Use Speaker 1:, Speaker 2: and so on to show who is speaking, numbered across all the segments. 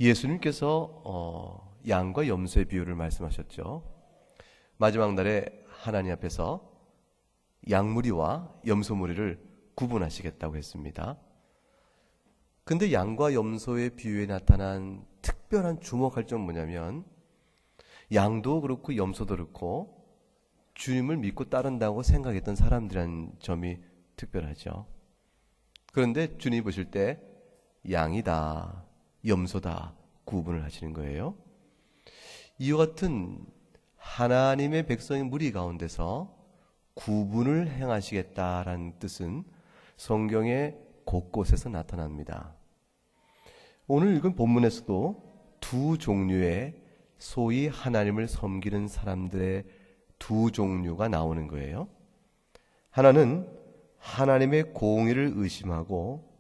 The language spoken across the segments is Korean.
Speaker 1: 예수님께서 양과 염소의 비유를 말씀하셨죠. 마지막 날에 하나님 앞에서 양무리와 염소무리를 구분하시겠다고 했습니다. 근데 양과 염소의 비유에 나타난 특별한 주목할 점은 뭐냐면, 양도 그렇고 염소도 그렇고 주님을 믿고 따른다고 생각했던 사람들이라는 점이 특별하죠. 그런데 주님이 보실 때 양이다, 염소다 구분을 하시는 거예요. 이와 같은 하나님의 백성의 무리 가운데서 구분을 행하시겠다라는 뜻은 성경의 곳곳에서 나타납니다. 오늘 읽은 본문에서도 두 종류의 소위 하나님을 섬기는 사람들의 두 종류가 나오는 거예요. 하나는 하나님의 공의를 의심하고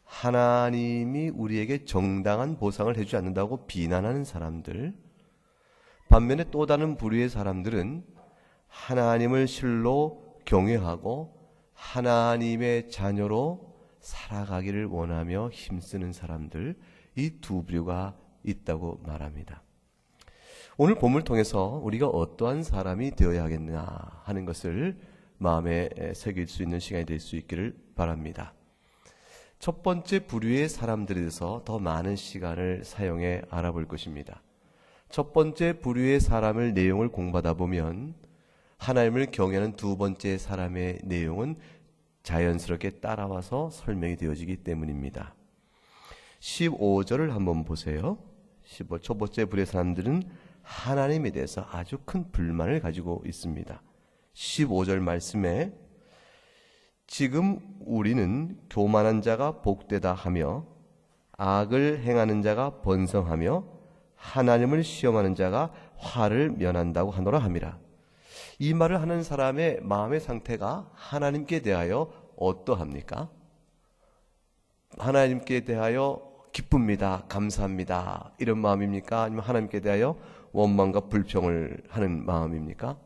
Speaker 1: 하나님이 우리에게 정당한 보상을 해주지 않는다고 비난하는 사람들, 반면에 또 다른 부류의 사람들은 하나님을 실로 경외하고 하나님의 자녀로 살아가기를 원하며 힘쓰는 사람들, 이 두 부류가 있다고 말합니다. 오늘 본문을 통해서 우리가 어떠한 사람이 되어야 하겠나 하는 것을 마음에 새길 수 있는 시간이 될 수 있기를 바랍니다. 첫 번째 부류의 사람들에 대해서 더 많은 시간을 사용해 알아볼 것입니다. 첫 번째 부류의 사람을 내용을 공부하다 보면 하나님을 경외하는 두 번째 사람의 내용은 자연스럽게 따라와서 설명이 되어지기 때문입니다. 15절을 한번 보세요. 첫 번째 부류의 사람들은 하나님에 대해서 아주 큰 불만을 가지고 있습니다. 15절 말씀에 지금 우리는 교만한 자가 복되다 하며 악을 행하는 자가 번성하며 하나님을 시험하는 자가 화를 면한다고 하노라 함이라. 이 말을 하는 사람의 마음의 상태가 하나님께 대하여 어떠합니까? 하나님께 대하여 기쁩니다, 감사합니다 이런 마음입니까? 아니면 하나님께 대하여 원망과 불평을 하는 마음입니까?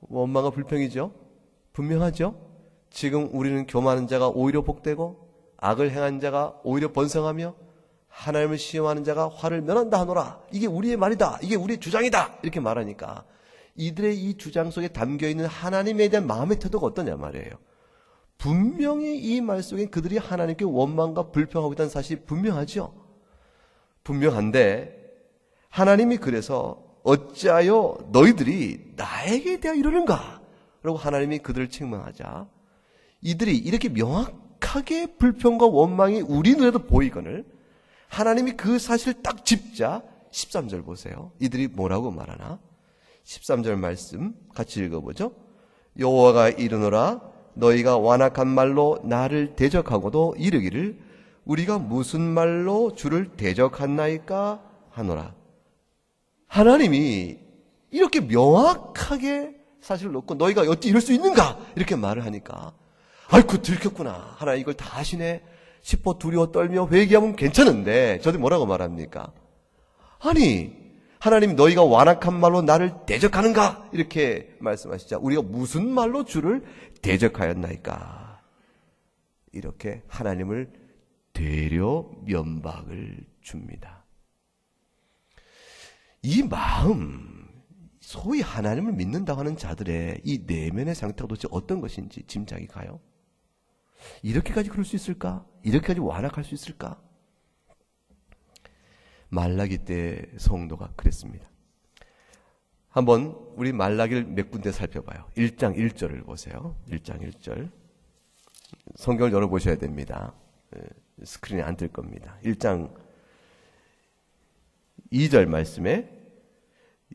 Speaker 1: 원망과 불평이죠. 분명하죠. 지금 우리는 교만한 자가 오히려 복되고 악을 행한 자가 오히려 번성하며 하나님을 시험하는 자가 화를 면한다 하노라. 이게 우리의 말이다, 이게 우리의 주장이다 이렇게 말하니까 이들의 이 주장 속에 담겨있는 하나님에 대한 마음의 태도가 어떠냐 말이에요. 분명히 이 말 속에 그들이 하나님께 원망과 불평하고 있다는 사실이 분명하죠. 분명한데 하나님이 그래서 어찌하여 너희들이 나에게 대하여 이러는가? 라고 하나님이 그들을 책망하자 이들이 이렇게 명확하게 불평과 원망이 우리 눈에도 보이거늘 하나님이 그 사실을 딱 짚자 13절 보세요. 이들이 뭐라고 말하나? 13절 말씀 같이 읽어보죠. 여호와가 이르노라 너희가 완악한 말로 나를 대적하고도 이르기를 우리가 무슨 말로 주를 대적하나이까 하노라. 하나님이 이렇게 명확하게 사실을 놓고 너희가 어찌 이럴 수 있는가 이렇게 말을 하니까 아이고 들켰구나, 하나님 이걸 다 하시네 싶어 두려워 떨며 회개하면 괜찮은데 저들 뭐라고 말합니까? 아니 하나님 너희가 완악한 말로 나를 대적하는가 이렇게 말씀하시자 우리가 무슨 말로 주를 대적하였나이까 이렇게 하나님을 되려 면박을 줍니다. 이 마음, 소위 하나님을 믿는다고 하는 자들의 이 내면의 상태가 도대체 어떤 것인지 짐작이 가요? 이렇게까지 그럴 수 있을까? 이렇게까지 완악할 수 있을까? 말라기 때 성도가 그랬습니다. 한번 우리 말라기를 몇 군데 살펴봐요. 1장 1절을 보세요. 1장 1절. 성경을 열어보셔야 됩니다. 스크린에 안 뜰 겁니다. 1장 2절 말씀에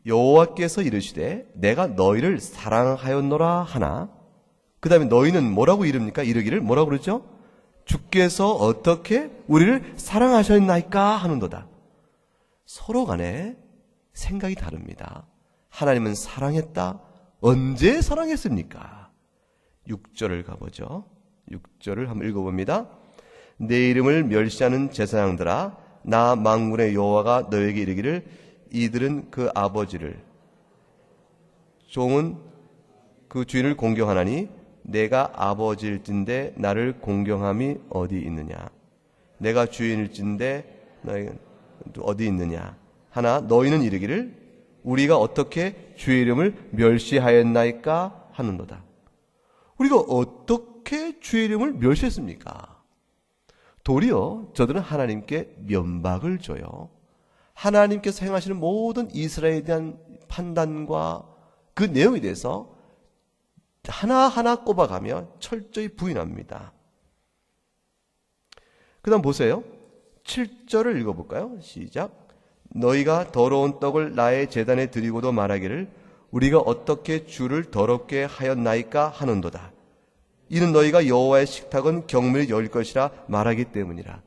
Speaker 1: 여호와께서 이르시되 내가 너희를 사랑하였노라 하나, 그 다음에 너희는 뭐라고 이릅니까? 이르기를 뭐라고 그러죠? 주께서 어떻게 우리를 사랑하셨나이까 하는도다. 서로 간에 생각이 다릅니다. 하나님은 사랑했다. 언제 사랑했습니까? 6절을 가보죠. 6절을 한번 읽어봅니다. 내 이름을 멸시하는 제사장들아 나 만군의 여호와가 너에게 이르기를 이들은 그 아버지를 종은 그 주인을 공경하나니 내가 아버지일진데 나를 공경함이 어디 있느냐. 내가 주인일진데 너희는 어디 있느냐? 하나 너희는 이르기를 우리가 어떻게 주의 이름을 멸시하였나이까 하는도다. 우리가 어떻게 주의 이름을 멸시했습니까? 도리어 저들은 하나님께 면박을 줘요. 하나님께서 행하시는 모든 이스라엘에 대한 판단과 그 내용에 대해서 하나하나 꼽아가며 철저히 부인합니다. 그 다음 보세요. 7절을 읽어볼까요? 시작. 너희가 더러운 떡을 나의 제단에 드리고도 말하기를 우리가 어떻게 주를 더럽게 하였나이까 하는도다. 이는 너희가 여호와의 식탁은 경멸히 여길 것이라 말하기 때문이라.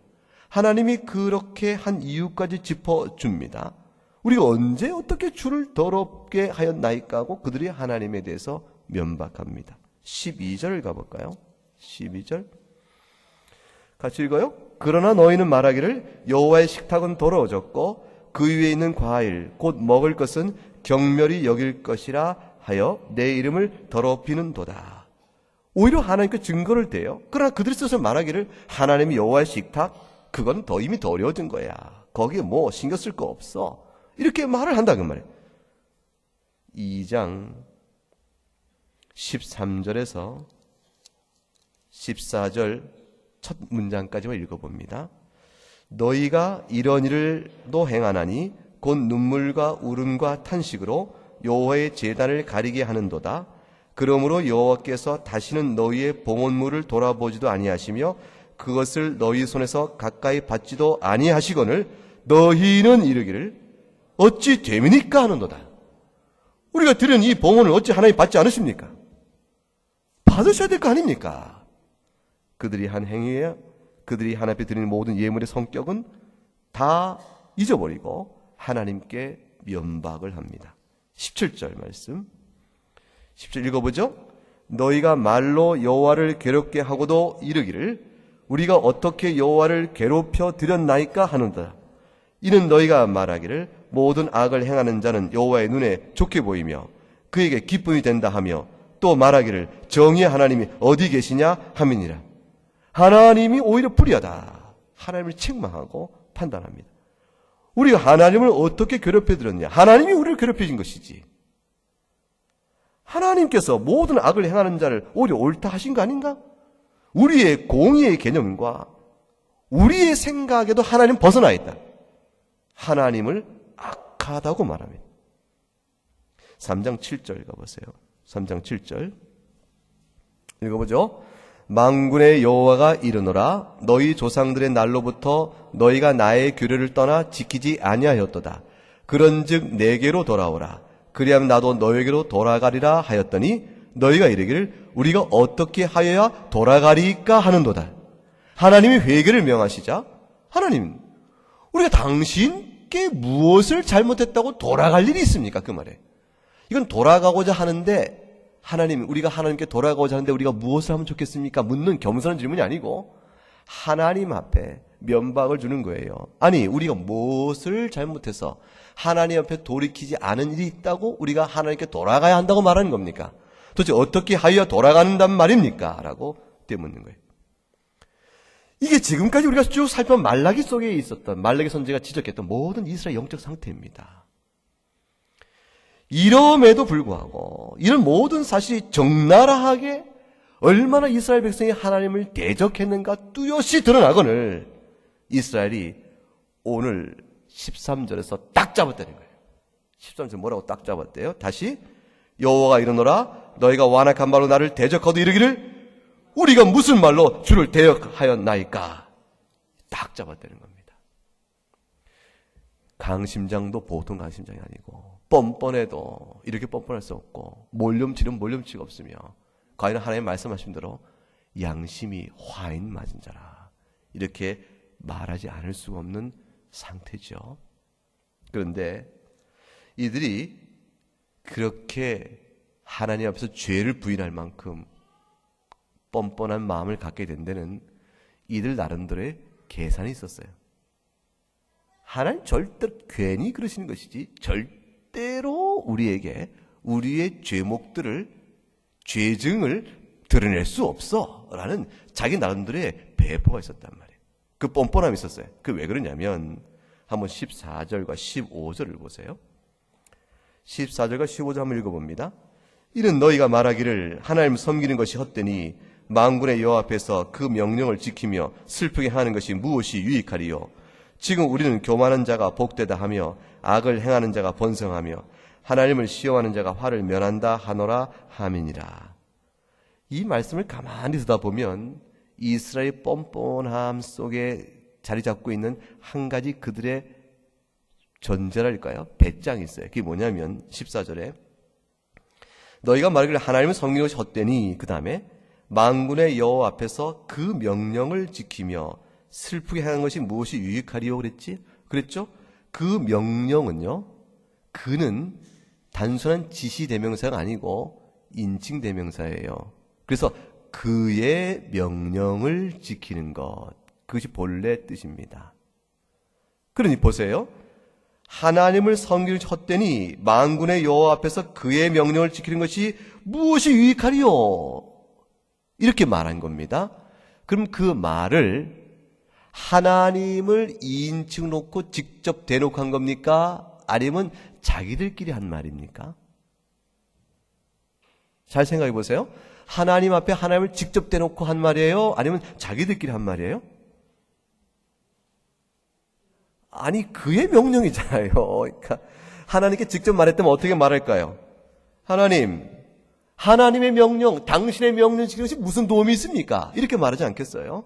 Speaker 1: 하나님이 그렇게 한 이유까지 짚어줍니다. 우리가 언제 어떻게 주를 더럽게 하였나이까 하고 그들이 하나님에 대해서 면박합니다. 12절 가볼까요? 12절 같이 읽어요. 그러나 너희는 말하기를 여호와의 식탁은 더러워졌고 그 위에 있는 과일 곧 먹을 것은 경멸히 여길 것이라 하여 내 이름을 더럽히는도다. 오히려 하나님께 증거를 대요. 그러나 그들이 스스로 말하기를 하나님이 여호와의 식탁 그건 더 이미 더 어려워진 거야. 거기에 뭐 신경 쓸 거 없어. 이렇게 말을 한다 그 말이에요. 2장 13절에서 14절 첫 문장까지만 읽어봅니다. 너희가 이런 일을도 행하나니 곧 눈물과 울음과 탄식으로 여호와의 제단을 가리게 하는도다. 그러므로 여호와께서 다시는 너희의 봉헌물을 돌아보지도 아니하시며 그것을 너희 손에서 가까이 받지도 아니하시거늘 너희는 이르기를 어찌 됨이니까 하는도다. 우리가 드린 이 봉헌을 어찌 하나님 받지 않으십니까? 받으셔야 될 거 아닙니까? 그들이 한 행위에 그들이 하나님 앞에 드리는 모든 예물의 성격은 다 잊어버리고 하나님께 면박을 합니다. 17절 말씀 10절 읽어보죠. 너희가 말로 여호와를 괴롭게 하고도 이르기를 우리가 어떻게 여호와를 괴롭혀 드렸나이까 하는도다. 이는 너희가 말하기를 모든 악을 행하는 자는 여호와의 눈에 좋게 보이며 그에게 기쁨이 된다 하며 또 말하기를 정의의 하나님이 어디 계시냐 함이니라. 하나님이 오히려 불의하다. 하나님을 책망하고 판단합니다. 우리가 하나님을 어떻게 괴롭혀 드렸냐? 하나님이 우리를 괴롭혀 준 것이지. 하나님께서 모든 악을 행하는 자를 오히려 옳다 하신 거 아닌가? 우리의 공의의 개념과 우리의 생각에도 하나님 벗어나 있다. 하나님을 악하다고 말합니다. 3장 7절 읽어보세요. 3장 7절 읽어보죠. 만군의 여호와가 이르노라 너희 조상들의 날로부터 너희가 나의 규례를 떠나 지키지 아니하였도다. 그런즉 내게로 돌아오라. 그리하면 나도 너에게로 돌아가리라 하였더니 너희가 이르기를 우리가 어떻게 하여야 돌아가리까 하는도다. 하나님이 회개를 명하시자 하나님 우리가 당신께 무엇을 잘못했다고 돌아갈 일이 있습니까? 그 말에 이건 돌아가고자 하는데 하나님 우리가 하나님께 돌아가고자 하는데 우리가 무엇을 하면 좋겠습니까? 묻는 겸손한 질문이 아니고 하나님 앞에 면박을 주는 거예요. 아니 우리가 무엇을 잘못해서 하나님 앞에 돌이키지 않은 일이 있다고 우리가 하나님께 돌아가야 한다고 말하는 겁니까? 도대체 어떻게 하여야 돌아간단 말입니까? 라고 되묻는 거예요. 이게 지금까지 우리가 쭉 살펴본 말라기 속에 있었던 말라기 선지자가 지적했던 모든 이스라엘 영적 상태입니다. 이럼에도 불구하고 이런 모든 사실이 적나라하게 얼마나 이스라엘 백성이 하나님을 대적했는가 뚜렷이 드러나거늘 이스라엘이 오늘 13절에서 딱 잡았다는 거예요. 13절 뭐라고 딱 잡았대요? 다시 여호와가 이르노라 너희가 완악한 말로 나를 대적하도 이르기를 우리가 무슨 말로 주를 대적하였나이까 딱 잡았다는 겁니다. 강심장도 보통 강심장이 아니고 뻔뻔해도 이렇게 뻔뻔할 수 없고 몰렴치는 몰렴치가 없으며 과연 하나님 말씀하신 대로 양심이 화인 맞은 자라 이렇게 말하지 않을 수가 없는 상태죠. 그런데 이들이 그렇게 하나님 앞에서 죄를 부인할 만큼 뻔뻔한 마음을 갖게 된 데는 이들 나름대로의 계산이 있었어요. 하나님 절대로 괜히 그러시는 것이지 절대로 우리에게 우리의 죄목들을 죄증을 드러낼 수 없어 라는 자기 나름대로의 배포가 있었단 말이에요. 그 뻔뻔함이 있었어요. 그 왜 그러냐면 한번 14절과 15절을 보세요. 14절과 15절 한번 읽어봅니다. 이는 너희가 말하기를 하나님 섬기는 것이 헛되니 만군의 여호와 앞에서 그 명령을 지키며 슬프게 하는 것이 무엇이 유익하리요. 지금 우리는 교만한 자가 복되다 하며 악을 행하는 자가 번성하며 하나님을 시험하는 자가 화를 면한다 하노라 하민이라. 이 말씀을 가만히 듣다 보면 이스라엘 뻔뻔함 속에 자리 잡고 있는 한 가지 그들의 전제랄까요? 배짱이 있어요. 그게 뭐냐면 14절에 너희가 말하기를 하나님을 섬기는 것이 헛되니, 그 다음에 만군의 여호와 앞에서 그 명령을 지키며 슬프게 하는 것이 무엇이 유익하리요 그랬죠? 그 명령은요, 그는 단순한 지시대명사가 아니고 인칭대명사예요. 그래서 그의 명령을 지키는 것, 그것이 본래 뜻입니다. 그러니 보세요. 하나님을 섬기는 것이 헛되니 만군의 여호와 앞에서 그의 명령을 지키는 것이 무엇이 유익하리요? 이렇게 말한 겁니다. 그럼 그 말을 하나님을 2인칭 놓고 직접 대놓고 한 겁니까? 아니면 자기들끼리 한 말입니까? 잘 생각해 보세요. 하나님 앞에 하나님을 직접 대놓고 한 말이에요? 아니면 자기들끼리 한 말이에요? 아니, 그의 명령이잖아요. 그러니까 하나님께 직접 말했다면 어떻게 말할까요? 하나님의 명령, 당신의 명령 지키는 것이 무슨 도움이 있습니까? 이렇게 말하지 않겠어요?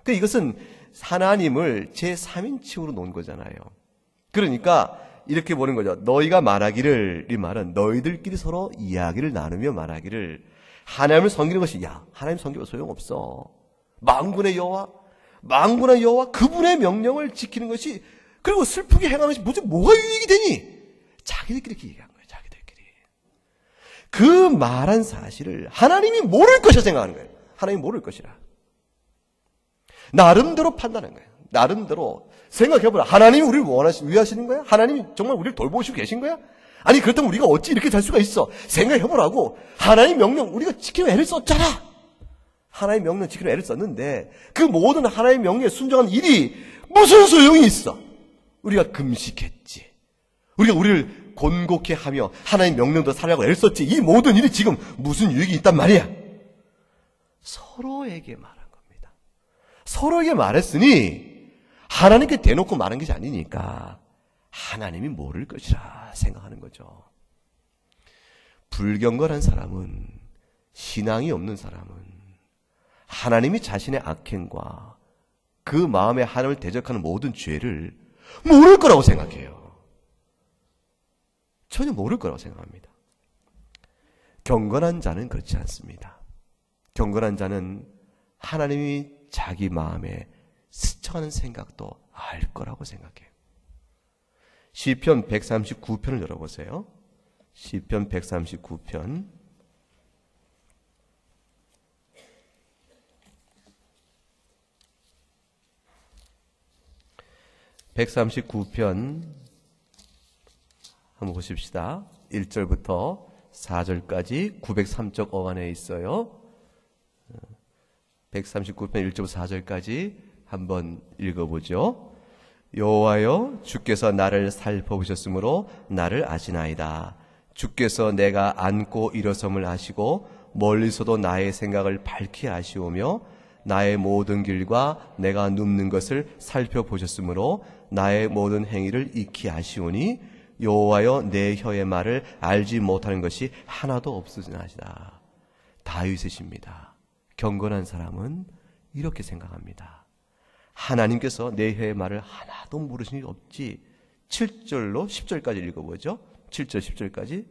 Speaker 1: 그러니까 이것은 하나님을 제3인칭으로 놓은 거잖아요. 그러니까 이렇게 보는 거죠. 너희가 말하기를, 이 말은 너희들끼리 서로 이야기를 나누며 말하기를 하나님을 섬기는 것이, 야, 하나님 섬기면 소용없어. 만군의 여호와 그분의 명령을 지키는 것이, 그리고 슬프게 행하는 것이 뭐가 유익이 되니? 자기들끼리 이렇게 얘기한 거예요. 자기들끼리. 그 말한 사실을 하나님이 모를 것이라 생각하는 거예요. 하나님이 모를 것이라. 나름대로 판단한 거예요. 나름대로 생각해보라. 하나님이 우리를 위하시는 거야? 하나님이 정말 우리를 돌보시고 계신 거야? 아니, 그렇다면 우리가 어찌 이렇게 될 수가 있어? 생각해보라고. 하나님 명령 우리가 지키는 애를 썼잖아. 하나님 명령 지키는 애를 썼는데 그 모든 하나님 명령에 순종한 일이 무슨 소용이 있어? 우리가 금식했지. 우리가 우리를 곤곡해 하며 하나님 명령도 살려고 애를 썼지. 이 모든 일이 지금 무슨 유익이 있단 말이야? 서로에게 말한 겁니다. 서로에게 말했으니 하나님께 대놓고 말한 것이 아니니까 하나님이 모를 것이라 생각하는 거죠. 불경건한 사람은, 신앙이 없는 사람은 하나님이 자신의 악행과 그 마음에 하나님을 대적하는 모든 죄를 모를 거라고 생각해요. 전혀 모를 거라고 생각합니다. 경건한 자는 그렇지 않습니다. 경건한 자는 하나님이 자기 마음에 스쳐가는 생각도 알 거라고 생각해요. 시편 139편을 열어보세요. 시편 139편. (139편) 한번 보십시다. 1절부터 4절까지 903쪽 어간에 있어요. 139편 1절부터 4절까지 한번 읽어보죠. 여호와여, 주께서 나를 살펴보셨으므로 나를 아시나이다. 주께서 내가 앉고 일어섬을 아시고 멀리서도 나의 생각을 밝히 아시오며 나의 모든 길과 내가 눕는 것을 살펴보셨으므로 나의 모든 행위를 익히 아시오니 여호와여, 내 혀의 말을 알지 못하는 것이 하나도 없으시나이다. 다윗이십니다. 경건한 사람은 이렇게 생각합니다. 하나님께서 내 혀의 말을 하나도 모르시는 게 없지. 7절로 10절까지 읽어보죠. 7절 10절까지.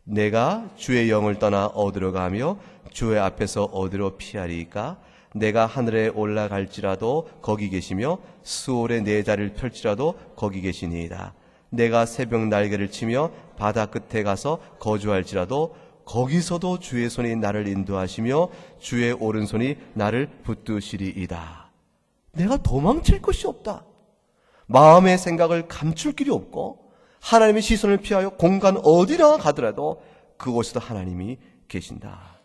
Speaker 1: 내가 주의 영을 떠나 어디로 가며 주의 앞에서 어디로 피하리까? 내가 하늘에 올라갈지라도 거기 계시며 수월에 내 자리를 펼지라도 거기 계시니이다. 내가 새벽 날개를 치며 바다 끝에 가서 거주할지라도 거기서도 주의 손이 나를 인도하시며 주의 오른손이 나를 붙드시리이다. 내가 도망칠 것이 없다. 마음의 생각을 감출 길이 없고 하나님의 시선을 피하여 공간 어디나 가더라도 그곳에도 하나님이 계신다.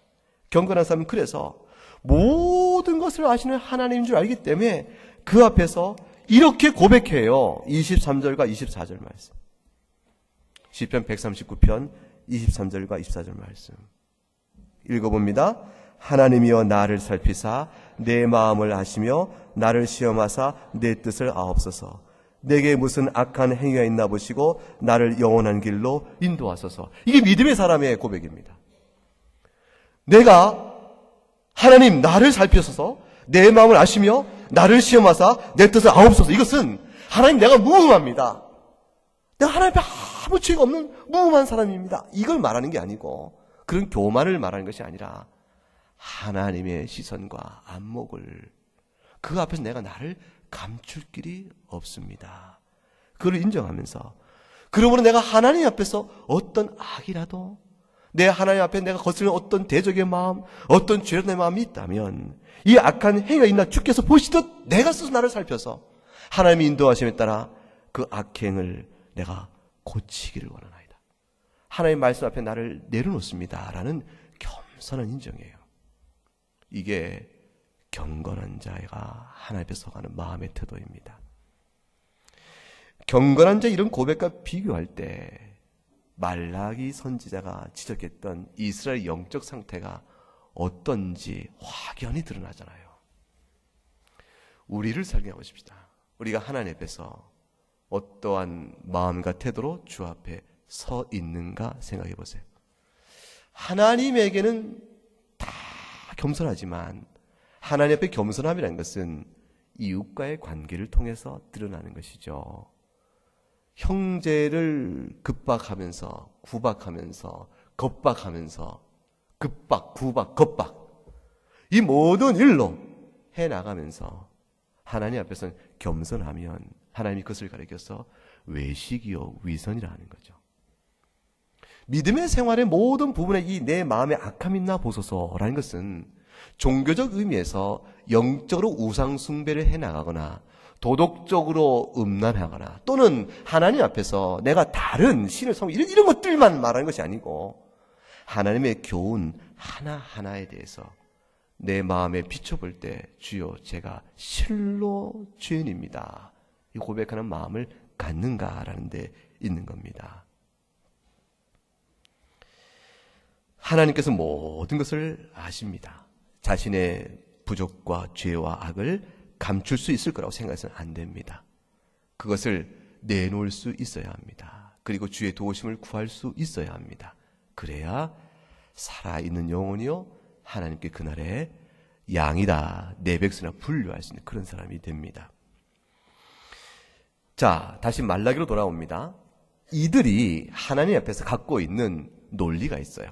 Speaker 1: 경건한 사람은 그래서 모든 것을 아시는 하나님인 줄 알기 때문에 그 앞에서 이렇게 고백해요. 23절과 24절 말씀. 시편 139편 23절과 24절 말씀. 읽어봅니다. 하나님이여 나를 살피사 내 마음을 아시며 나를 시험하사 내 뜻을 아옵소서. 내게 무슨 악한 행위가 있나 보시고 나를 영원한 길로 인도하소서. 이게 믿음의 사람의 고백입니다. 내가 하나님 나를 살피소서 내 마음을 아시며 나를 시험하사 내 뜻을 아옵소서. 이것은 하나님 내가 무음합니다. 내가 하나님 앞에 아무 죄가 없는 무음한 사람입니다. 이걸 말하는 게 아니고 그런 교만을 말하는 것이 아니라 하나님의 시선과 안목을 그 앞에서 내가 나를 감출 길이 없습니다. 그걸 인정하면서 그러므로 내가 하나님 앞에서 어떤 악이라도 내 하나님 앞에 내가 거스르는 어떤 대적의 마음, 어떤 죄의 마음이 있다면 이 악한 행위가 있나 주께서 보시듯 내가 스스로 나를 살펴서 하나님의 인도하심에 따라 그 악행을 내가 고치기를 원하나이다. 하나님의 말씀 앞에 나를 내려놓습니다. 라는 겸손한 인정이에요. 이게 경건한 자가 하나님 앞에 서가는 마음의 태도입니다. 경건한 자 이런 고백과 비교할 때 말라기 선지자가 지적했던 이스라엘 영적 상태가 어떤지 확연히 드러나잖아요. 우리를 살게 보십시다. 우리가 하나님 앞에서 어떠한 마음과 태도로 주 앞에 서 있는가 생각해 보세요. 하나님에게는 다 겸손하지만 하나님 앞에 겸손함이라는 것은 이웃과의 관계를 통해서 드러나는 것이죠. 형제를 급박하면서 구박하면서 겁박하면서 급박, 구박, 겁박 이 모든 일로 해나가면서 하나님 앞에서는 겸손하면 하나님이 그것을 가리켜서 외식이요 위선이라 하는 거죠. 믿음의 생활의 모든 부분에 이 내 마음에 악함이 있나 보소서라는 것은 종교적 의미에서 영적으로 우상 숭배를 해나가거나 도덕적으로 음란하거나 또는 하나님 앞에서 내가 다른 신을 섬기고 이런 것들만 말하는 것이 아니고 하나님의 교훈 하나하나에 대해서 내 마음에 비춰볼 때 주여 제가 실로 죄인입니다. 이 고백하는 마음을 갖는가라는 데 있는 겁니다. 하나님께서 모든 것을 아십니다. 자신의 부족과 죄와 악을 감출 수 있을 거라고 생각해서는 안 됩니다. 그것을 내놓을 수 있어야 합니다. 그리고 주의 도우심을 구할 수 있어야 합니다. 그래야 살아있는 영혼이요 하나님께 그날에 양이다 내 백성이라 분류할 수 있는 그런 사람이 됩니다. 자, 다시 말라기로 돌아옵니다. 이들이 하나님 앞에서 갖고 있는 논리가 있어요.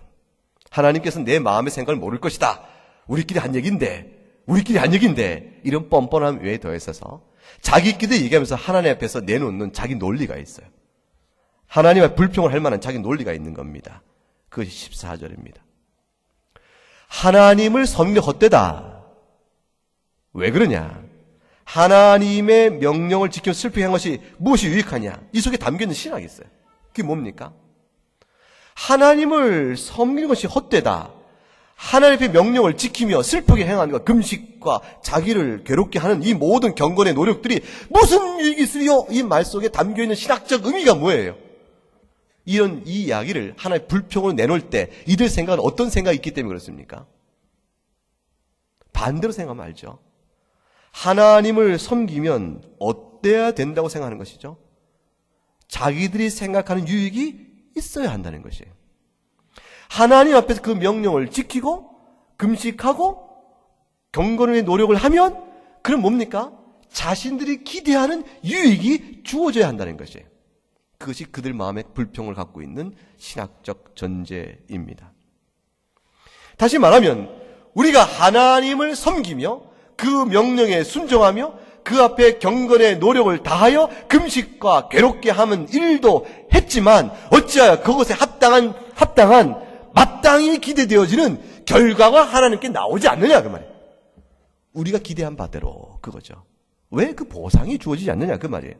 Speaker 1: 하나님께서는 내 마음의 생각을 모를 것이다. 우리끼리 한 얘기인데 이런 뻔뻔함 외에 더해서 자기끼리 얘기하면서 하나님 앞에서 내놓는 자기 논리가 있어요. 하나님 앞에 불평을 할 만한 자기 논리가 있는 겁니다. 그것이 14절입니다. 하나님을 섬기는 헛되다. 왜 그러냐? 하나님의 명령을 지켜 슬프게 한 것이 무엇이 유익하냐? 이 속에 담겨있는 신학이 있어요. 그게 뭡니까? 하나님을 섬기는 것이 헛되다. 하나님의 명령을 지키며 슬프게 행하는 것, 금식과 자기를 괴롭게 하는 이 모든 경건의 노력들이 무슨 유익이 있으리요? 이 말 속에 담겨있는 신학적 의미가 뭐예요? 이런 이 이야기를 하나의 불평으로 내놓을 때 이들 생각은 어떤 생각이 있기 때문에 그렇습니까? 반대로 생각하면 알죠. 하나님을 섬기면 어때야 된다고 생각하는 것이죠? 자기들이 생각하는 유익이 있어야 한다는 것이에요. 하나님 앞에서 그 명령을 지키고 금식하고 경건의 노력을 하면 그럼 뭡니까? 자신들이 기대하는 유익이 주어져야 한다는 것이에요. 그것이 그들 마음에 불평을 갖고 있는 신학적 전제입니다. 다시 말하면 우리가 하나님을 섬기며 그 명령에 순종하며 그 앞에 경건의 노력을 다하여 금식과 괴롭게 하는 일도 했지만 어찌하여 그것에 합당한 마땅히 기대되어지는 결과가 하나님께 나오지 않느냐 그 말이에요. 우리가 기대한 바대로 그거죠. 왜 그 보상이 주어지지 않느냐 그 말이에요.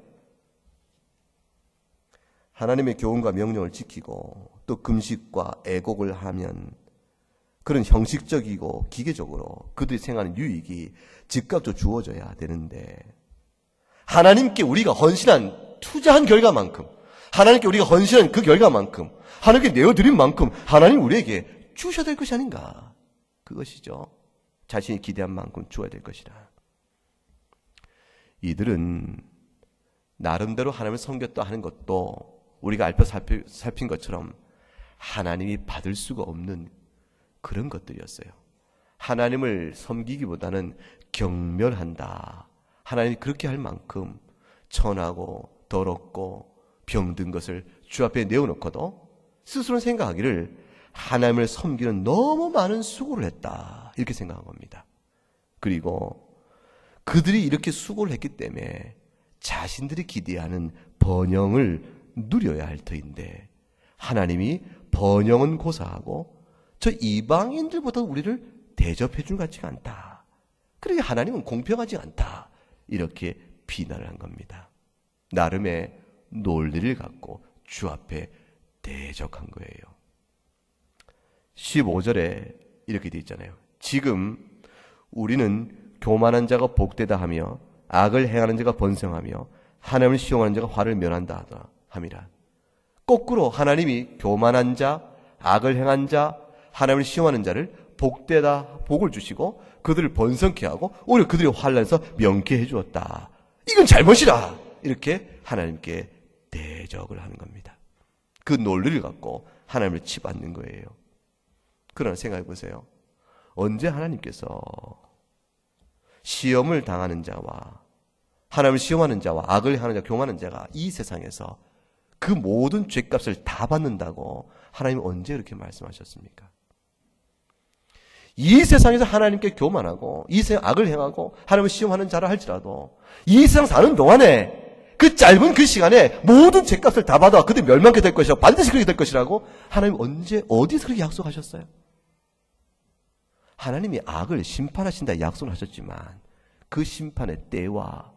Speaker 1: 하나님의 교훈과 명령을 지키고 또 금식과 애곡을 하면 그런 형식적이고 기계적으로 그들이 생각하는 유익이 즉각적으로 주어져야 되는데 하나님께 우리가 헌신한 투자한 결과만큼, 하나님께 우리가 헌신한 그 결과만큼, 하나님께 내어드린 만큼 하나님 우리에게 주셔야 될 것이 아닌가. 그것이죠. 자신이 기대한 만큼 주어야 될 것이라. 이들은 나름대로 하나님을 섬겼다 하는 것도 우리가 알펴 살핀 것처럼 하나님이 받을 수가 없는 그런 것들이었어요. 하나님을 섬기기보다는 경멸한다. 하나님이 그렇게 할 만큼 천하고 더럽고 병든 것을 주 앞에 내어놓고도 스스로 생각하기를 하나님을 섬기는 너무 많은 수고를 했다. 이렇게 생각한 겁니다. 그리고 그들이 이렇게 수고를 했기 때문에 자신들이 기대하는 번영을 누려야 할 터인데 하나님이 번영은 고사하고 저 이방인들보다 우리를 대접해 줄 것 같지가 않다. 그러게 하나님은 공평하지 않다. 이렇게 비난을 한 겁니다. 나름의 논리를 갖고 주 앞에 대적한 거예요. 15절에 이렇게 돼 있잖아요. 지금 우리는 교만한 자가 복되다 하며 악을 행하는 자가 번성하며 하나님을 시험하는 자가 화를 면한다 함이라. 거꾸로 하나님이 교만한 자, 악을 행한 자, 하나님을 시험하는 자를 복되다 복을 주시고 그들을 번성케 하고 오히려 그들이 환난에서 명케 해주었다. 이건 잘못이라. 이렇게 하나님께 대적을 하는 겁니다. 그 논리를 갖고 하나님을 치받는 거예요. 그러나 생각해 보세요. 언제 하나님께서 시험을 당하는 자와 하나님을 시험하는 자와 악을 하는 자, 교만한 자가 이 세상에서 그 모든 죄값을 다 받는다고 하나님은 언제 이렇게 말씀하셨습니까? 이 세상에서 하나님께 교만하고 이 세상 악을 행하고 하나님을 시험하는 자라 할지라도 이 세상 사는 동안에 그 짧은 그 시간에 모든 죄값을 다 받아 그들 멸망케 될 것이라고 반드시 그렇게 될 것이라고 하나님 언제 어디서 그렇게 약속하셨어요? 하나님이 악을 심판하신다 약속을 하셨지만 그 심판의 때와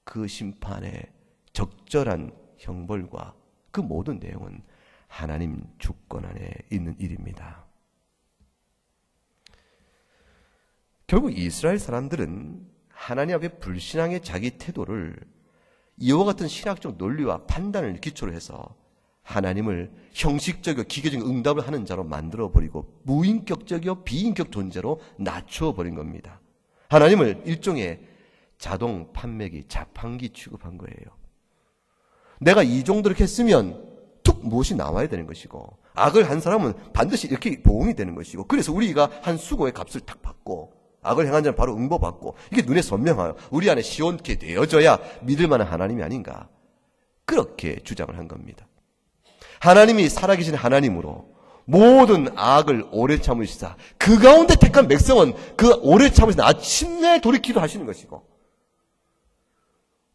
Speaker 1: 그 심판의 적절한 형벌과 그 모든 내용은 하나님 주권 안에 있는 일입니다. 결국 이스라엘 사람들은 하나님 앞에 불신앙의 자기 태도를 이와 같은 신학적 논리와 판단을 기초로 해서 하나님을 형식적이고 기계적인 응답을 하는 자로 만들어버리고 무인격적이고 비인격 존재로 낮추어버린 겁니다. 하나님을 일종의 자동 판매기, 자판기 취급한 거예요. 내가 이 정도로 했으면 툭 무엇이 나와야 되는 것이고 악을 한 사람은 반드시 이렇게 보응이 되는 것이고 그래서 우리가 한 수고의 값을 탁 받고 악을 행한 자는 바로 응보받고 이게 눈에 선명하여 우리 안에 시원케 되어져야 믿을 만한 하나님이 아닌가 그렇게 주장을 한 겁니다. 하나님이 살아계신 하나님으로 모든 악을 오래 참으시사 그 가운데 택한 백성은 그 오래 참으시사 아침내 돌이키도 하시는 것이고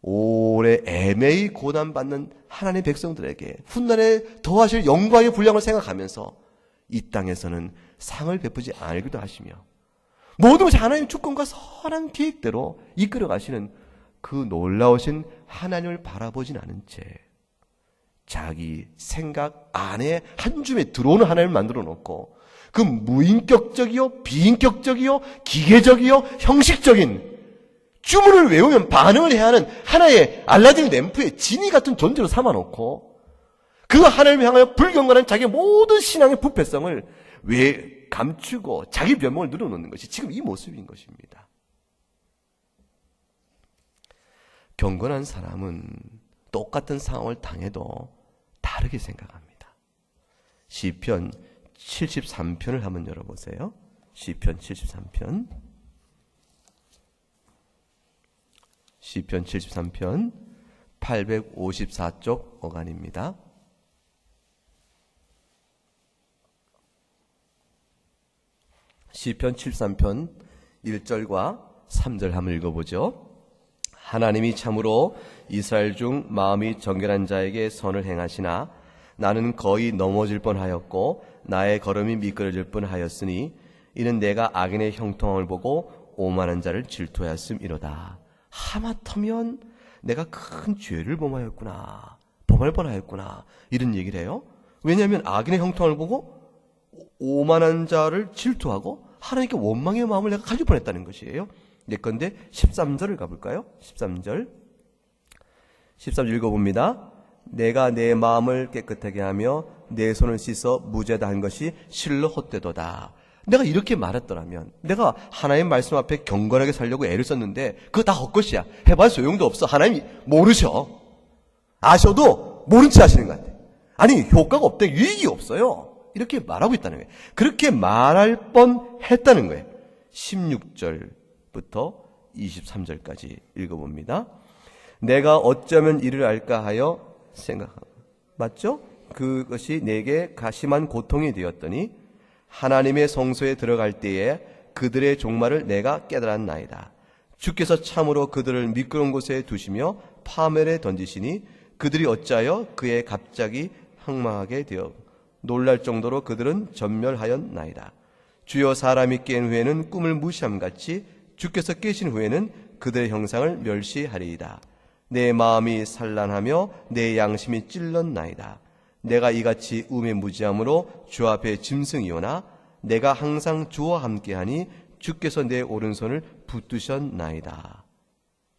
Speaker 1: 오래 애매히 고난받는 하나님의 백성들에게 훗날에 더하실 영광의 분량을 생각하면서 이 땅에서는 상을 베푸지 않기도 하시며 모든 것이 하나님의 주권과 선한 계획대로 이끌어 가시는 그 놀라우신 하나님을 바라보진 않은 채 자기 생각 안에 한 줌에 들어오는 하나님을 만들어 놓고 그 무인격적이요 비인격적이요 기계적이요 형식적인 주문을 외우면 반응을 해야 하는 하나의 알라딘 램프의 지니 같은 존재로 삼아놓고 그 하나님을 향하여 불경건한 자기의 모든 신앙의 부패성을 왜 감추고 자기 면목을 늘어놓는 것이 지금 이 모습인 것입니다. 경건한 사람은 똑같은 상황을 당해도 다르게 생각합니다. 시편 73편을 한번 열어보세요. 시편 73편. 시편 73편 854쪽 어간입니다. 시편 73편 1절과 3절 한번 읽어보죠. 하나님이 참으로 이스라엘 중 마음이 정결한 자에게 선을 행하시나 나는 거의 넘어질 뻔하였고 나의 걸음이 미끄러질 뻔하였으니 이는 내가 악인의 형통함을 보고 오만한 자를 질투하였음이로다. 하마터면 내가 큰 죄를 범하였구나. 범할 뻔하였구나. 이런 얘기를 해요. 왜냐하면 악인의 형통함을 보고 오만한 자를 질투하고 하나님께 원망의 마음을 내가 가질 뻔했다는 것이에요. 예컨대 13절을 가볼까요? 13절 13절 읽어봅니다. 내가 내 마음을 깨끗하게 하며 내 손을 씻어 무죄다 한 것이 실로 헛되도다. 내가 이렇게 말했더라면, 내가 하나님 말씀 앞에 경건하게 살려고 애를 썼는데 그거 다 헛것이야. 해봐야 소용도 없어. 하나님이 모르셔. 아셔도 모른 체 하시는 것 같아. 아니, 효과가 없대. 유익이 없어요. 이렇게 말하고 있다는 거예요. 그렇게 말할 뻔했다는 거예요. 16절부터 23절까지 읽어봅니다. 내가 어쩌면 이를 알까 하여 생각하고, 맞죠? 그것이 내게 가심한 고통이 되었더니 하나님의 성소에 들어갈 때에 그들의 종말을 내가 깨달았나이다. 주께서 참으로 그들을 미끄러운 곳에 두시며 파멸에 던지시니 그들이 어찌하여 그의 갑자기 항망하게 되어 놀랄 정도로 그들은 전멸하였나이다. 주여, 사람이 깬 후에는 꿈을 무시함같이 주께서 깨신 후에는 그들의 형상을 멸시하리이다. 내 마음이 산란하며 내 양심이 찔렀나이다. 내가 이같이 우매무지함으로 주 앞에 짐승이오나 내가 항상 주와 함께하니 주께서 내 오른손을 붙드셨나이다.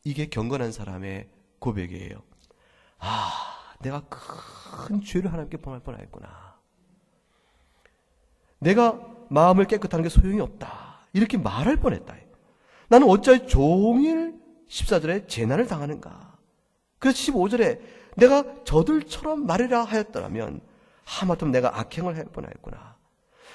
Speaker 1: 이게 경건한 사람의 고백이에요. 내가 큰 죄를 하나님께 범할 뻔했구나. 내가 마음을 깨끗하는 게 소용이 없다. 이렇게 말할 뻔했다. 나는 어찌하여 종일 14절에 재난을 당하는가. 그래서 15절에 내가 저들처럼 말이라 하였더라면 하마터면 내가 악행을 할 뻔하였구나.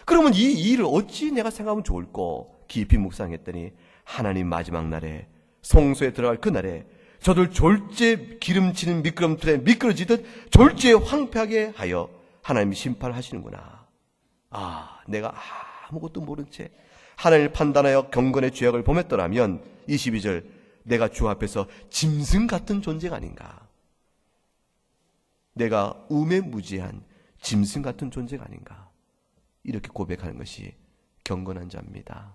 Speaker 1: 그러면 이 일을 어찌 내가 생각하면 좋을꼬 깊이 묵상했더니 하나님 마지막 날에 성소에 들어갈 그 날에 저들 졸제 기름치는 미끄럼틀에 미끄러지듯 졸제 황폐하게 하여 하나님이 심판을 하시는구나. 내가 아무것도 모른 채 하나님을 판단하여 경건의 죄악을 범했더라면 22절 내가 주 앞에서 짐승 같은 존재가 아닌가. 내가 우매무지한 짐승 같은 존재가 아닌가. 이렇게 고백하는 것이 경건한 자입니다.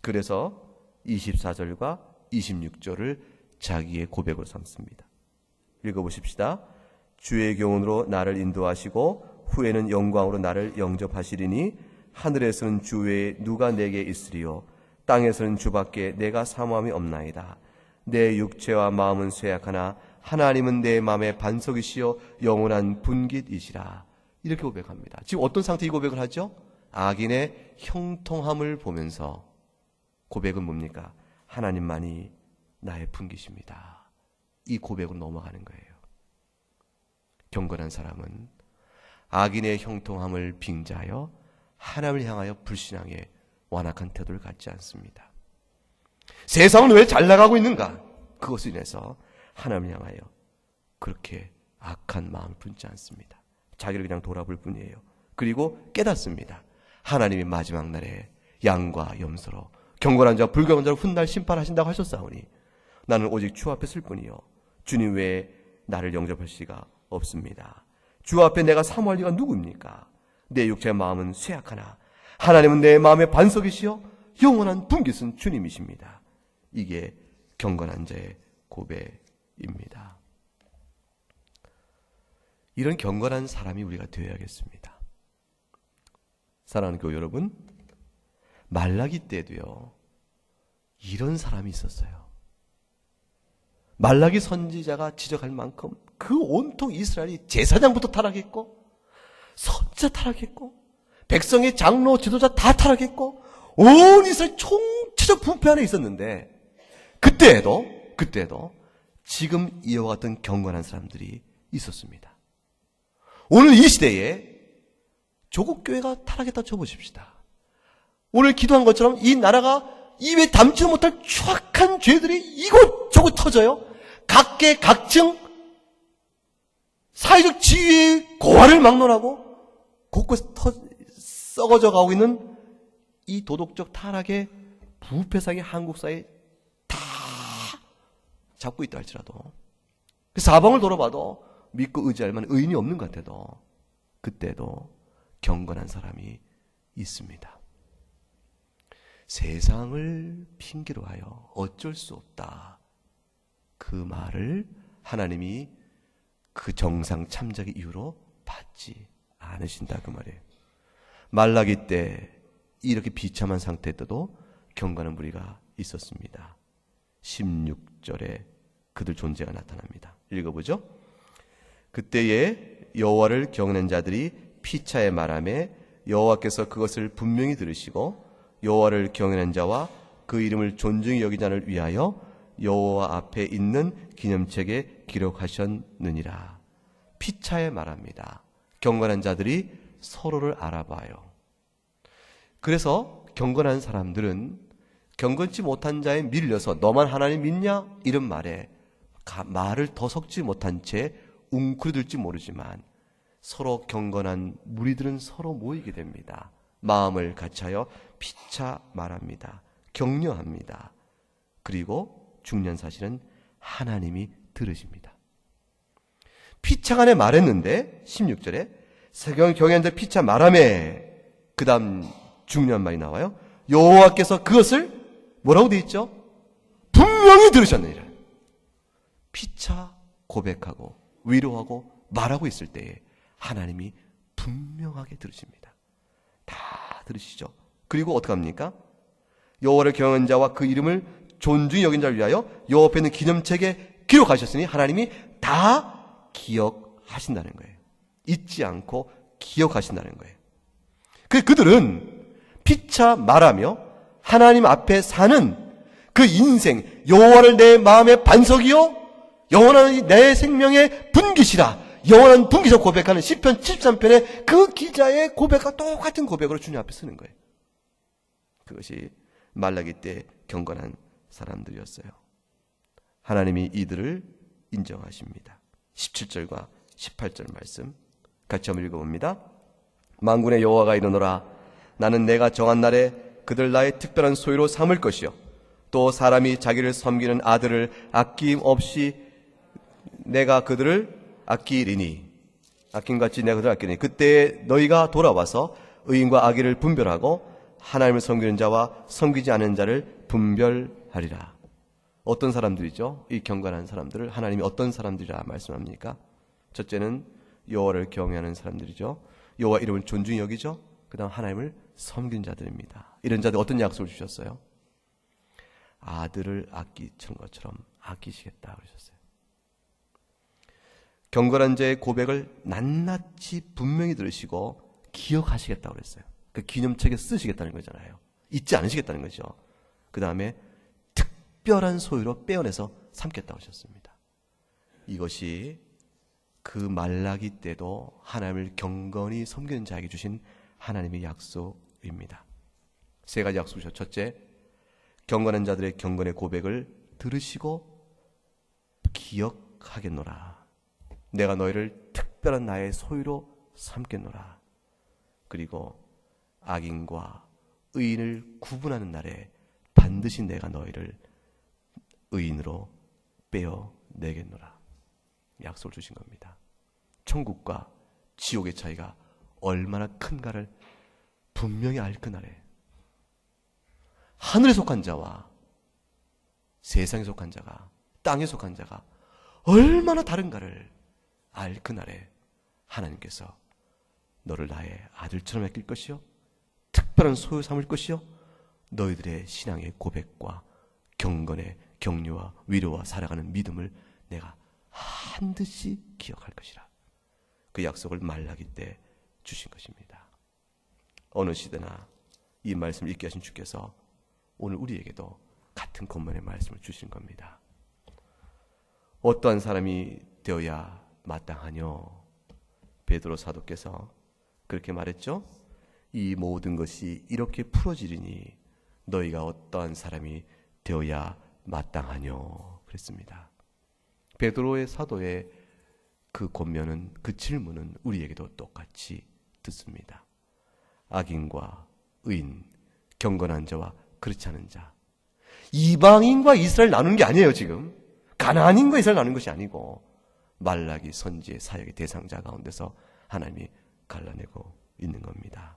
Speaker 1: 그래서 24절과 26절을 자기의 고백으로 삼습니다. 읽어보십시다. 주의 교훈으로 나를 인도하시고 후에는 영광으로 나를 영접하시리니 하늘에서는 주 외에 누가 내게 있으리요 땅에서는 주밖에 내가 사모함이 없나이다. 내 육체와 마음은 쇠약하나 하나님은 내 마음의 반석이시여 영원한 분깃이시라. 이렇게 고백합니다. 지금 어떤 상태에 이 고백을 하죠? 악인의 형통함을 보면서 고백은 뭡니까? 하나님만이 나의 분깃입니다. 이 고백으로 넘어가는 거예요. 경건한 사람은 악인의 형통함을 빙자하여 하나님을 향하여 불신앙의 완악한 태도를 갖지 않습니다. 세상은 왜 잘 나가고 있는가? 그것을 인해서 하나님을 향하여 그렇게 악한 마음을 품지 않습니다. 자기를 그냥 돌아볼 뿐이에요. 그리고 깨닫습니다. 하나님이 마지막 날에 양과 염소로 경건한 자와 불경한 자를 훗날 심판하신다고 하셨사오니 나는 오직 주 앞에 쓸 뿐이요 주님 외에 나를 영접할 수가 없습니다. 주 앞에 내가 사모할 리가 누구입니까? 내 육체의 마음은 쇠약하나 하나님은 내 마음의 반석이시여 영원한 분깃은 주님이십니다. 이게 경건한 자의 고백입니다. 이런 경건한 사람이 우리가 되어야겠습니다. 사랑하는 교회 여러분, 말라기 때도요 이런 사람이 있었어요. 말라기 선지자가 지적할 만큼 그 온통 이스라엘이 제사장부터 타락했고 선지자 타락했고 백성의 장로 지도자 다 타락했고 온 이스라엘 총체적 부패 안에 있었는데 그때에도 지금 이와 같은 경건한 사람들이 있었습니다. 오늘 이 시대에 조국 교회가 타락했다 쳐보십시다. 오늘 기도한 것처럼 이 나라가 입에 담지 못할 추악한 죄들이 이곳저곳 터져요. 각계 각층 사회적 지위의 고하를 막론하고 곳곳에 썩어져 가고 있는 이 도덕적 타락의 부패상의 한국 사회에 다 잡고 있다 할지라도 사방을 돌아봐도 믿고 의지할 만한 의인이 없는 것 같아도 그때도 경건한 사람이 있습니다. 세상을 핑계로 하여 어쩔 수 없다. 그 말을 하나님이 그 정상 참작의 이유로 받지 않으신다 그 말이에요. 말라기 때 이렇게 비참한 상태 때도 경건한 무리가 있었습니다. 16절에 그들 존재가 나타납니다. 읽어보죠. 그때에 여호와를 경외하는 자들이 피차에 말하매 여호와께서 그것을 분명히 들으시고 여호와를 경외하는 자와 그 이름을 존중히 여긴 자를 위하여 여호와 앞에 있는 기념책에 기록하셨느니라. 피차에 말합니다. 경건한 자들이 서로를 알아봐요. 그래서 경건한 사람들은 경건치 못한 자에 밀려서 너만 하나님 믿냐? 이런 말에 말을 더 섞지 못한 채 웅크려들지 모르지만 서로 경건한 무리들은 서로 모이게 됩니다. 마음을 같이하여 피차 말합니다. 격려합니다. 그리고 중요한 사실은 하나님이 들으십니다. 피차간에 말했는데 16절에 세경 경외한들 피차 말하매 그 다음 중요한 말이 나와요. 여호와께서 그것을 뭐라고 되어 있죠? 분명히 들으셨느니라. 피차 고백하고 위로하고 말하고 있을 때에 하나님이 분명하게 들으십니다. 다 들으시죠. 그리고 어떻게 합니까? 여호와를 경외하는 자와 그 이름을 존중히 여긴 자를 위하여 여호와 앞에 있는 기념책에 기록하셨으니 하나님이 다 기억하신다는 거예요. 잊지 않고 기억하신다는 거예요. 그들은 피차 말하며 하나님 앞에 사는 그 인생, 여호와를 내 마음의 반석이요 영원한 내 생명의 분깃이라, 영원한 분깃을 고백하는 시편 73편의 그 기자의 고백과 똑같은 고백으로 주님 앞에 서는 거예요. 그것이 말라기 때 경건한 사람들이었어요. 하나님이 이들을 인정하십니다. 17절과 18절 말씀 같이 한번 읽어봅니다. 만군의 여호와가 이르노라. 나는 내가 정한 날에 그들 나의 특별한 소유로 삼을 것이요 또 사람이 자기를 섬기는 아들을 아낌없이 내가 그들을 아끼리니, 아낌같이 내가 그들을 아끼리니 그때 너희가 돌아와서 의인과 악의를 분별하고 하나님을 섬기는 자와 섬기지 않는 자를 분별하리라. 어떤 사람들이죠? 이 경건한 사람들을 하나님이 어떤 사람들이라 말씀합니까? 첫째는 여호와를 경외하는 사람들이죠. 여호와 이름을 존중히 여기죠. 그 다음 하나님을 섬기는 자들입니다. 이런 자들 어떤 약속을 주셨어요? 아들을 아끼는 것처럼 아끼시겠다 그러셨어요. 경건한 자의 고백을 낱낱이 분명히 들으시고 기억하시겠다고 그랬어요. 그 기념책에 쓰시겠다는 거잖아요. 잊지 않으시겠다는 거죠. 그 다음에 특별한 소유로 빼어내서 삼겠다고 하셨습니다. 이것이 그 말라기 때도 하나님을 경건히 섬기는 자에게 주신 하나님의 약속입니다. 세 가지 약속 주셨죠. 첫째, 경건한 자들의 경건의 고백을 들으시고 기억하겠노라. 내가 너희를 특별한 나의 소유로 삼겠노라. 그리고 악인과 의인을 구분하는 날에 반드시 내가 너희를 의인으로 빼어내겠노라. 약속을 주신 겁니다. 천국과 지옥의 차이가 얼마나 큰가를 분명히 알 그날에 하늘에 속한 자와 세상에 속한 자가, 땅에 속한 자가 얼마나 다른가를 알 그날에 하나님께서 너를 나의 아들처럼 아낄 것이요 특별한 소유 삼을 것이요 너희들의 신앙의 고백과 경건의 격려와 위로와 살아가는 믿음을 내가 반드시 기억할 것이라. 그 약속을 말라기 때 주신 것입니다. 어느 시대나 이 말씀을 읽게 하신 주께서 오늘 우리에게도 같은 권면의 말씀을 주신 겁니다. 어떠한 사람이 되어야 마땅하뇨? 베드로 사도께서 그렇게 말했죠. 이 모든 것이 이렇게 풀어지리니 너희가 어떠한 사람이 되어야 마땅하뇨? 그랬습니다. 베드로의 사도의 그 권면은, 그 질문은 우리에게도 똑같이 듣습니다. 악인과 의인, 경건한 자와 그렇지 않은 자, 이방인과 이스라엘 나누는 게 아니에요. 지금 가나안인과 이스라엘 나누는 것이 아니고 말라기 선지의 사역의 대상자 가운데서 하나님이 갈라내고 있는 겁니다.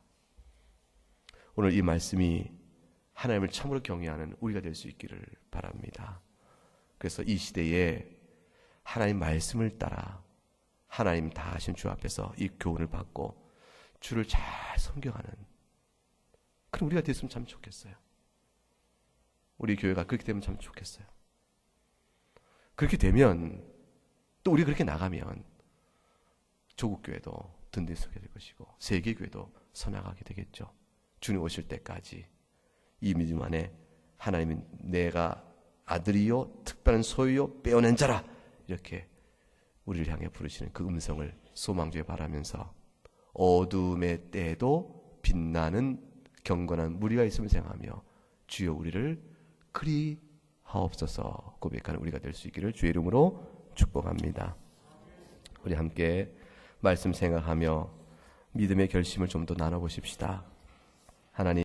Speaker 1: 오늘 이 말씀이 하나님을 참으로 경외하는 우리가 될 수 있기를 바랍니다. 그래서 이 시대에 하나님 말씀을 따라 하나님 다 하신 주 앞에서 이 교훈을 받고 주를 잘 섬겨가는 그럼 우리가 됐으면 참 좋겠어요. 우리 교회가 그렇게 되면 참 좋겠어요. 그렇게 되면 또 우리 그렇게 나가면 조국교회도 든든하게 될 것이고 세계교회도 서나가게 되겠죠. 주님 오실 때까지 이 믿음 안에 하나님이 내가 아들이요 특별한 소유요 빼어낸 자라 이렇게 우리를 향해 부르시는 그 음성을 소망주에 바라면서 어둠의 때에도 빛나는 경건한 무리가 있음을 생각하며 주여 우리를 그리하옵소서 고백하는 우리가 될 수 있기를 주의 이름으로 축복합니다. 우리 함께 말씀 생각하며 믿음의 결심을 좀 더 나눠보십시다. 하나님